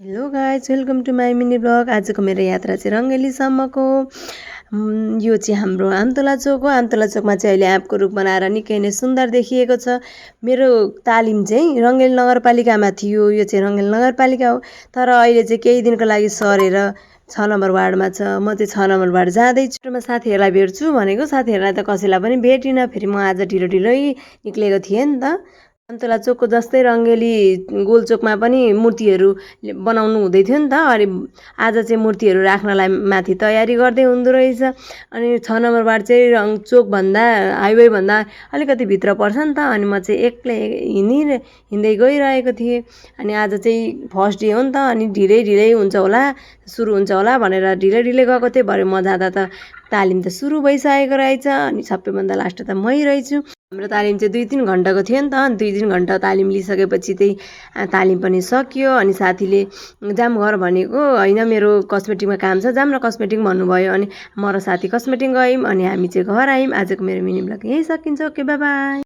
Hello guys, welcome to my mini blog. आजको मेरो यात्रा चाहिँ रङ्गेलीसम्मको। यो चाहिँ हाम्रो आमतोला चोक हो। आमतोला चोकमा चाहिँ अहिले एपको रूप बनाएर निकै नै सुन्दर देखिएको छ। मेरो तालिम चाहिँ रङ्गेली नगरपालिकामा थियो। यो चाहिँ रङ्गेली नगरपालिका हो, तर अहिले चाहिँ केही दिनको लागि सरेर 6 नम्बर वार्डमा छ। म चाहिँ 6 नम्बर वार्ड जाँदैछु। म साथीहरूलाई भेट्छु भनेको, साथीहरूलाई त कसैलाई पनि भेटिनँ। फेरि म आज ढिलै निक्लेको थिएँ नि त। आमतोला चोकको जस्तै रङ्गेली गोलचोकमा पनि मूर्तिहरू बनाउनु हुँदै थियो नि त। अनि आज चाहिँ मूर्तिहरू राख्नलाई माथि तयारी गर्दै हुँदो रहेछ। अनि 6 नम्बर वार्ड चाहिँ चोकभन्दा हाइवेभन्दा अलिकति भित्र पर्छ नि त। अनि म चाहिँ एक्लै हिँड्दै गइरहेको थिएँ। अनि आज चाहिँ फर्स्ट डे हो नि त, अनि ढिलै हुन्छ होला, सुरु हुन्छ होला भनेर ढिलै गएको थिएँ। भरे म जाँदा त तालिम त सुरु भइसकेको रहेछ। अनि सबैभन्दा लास्ट त मै रहेछु। हाम्रो तालिम चाहिँ 2-3 घन्टाको थियो नि त। 2-3 घन्टा तालिम लिइसकेपछि त्यही तालिम पनि सकियो। अनि साथीले जाम घर भनेको, होइन मेरो कस्मेटिकमा काम छ, जाम न कस्मेटिक भन्नुभयो। अनि म र साथी कस्मेटिक गयौँ, अनि हामी चाहिँ घर आयौँ। आजको मेरो मिनी ब्लग यहीँ सकिन्छ। Okay, by by.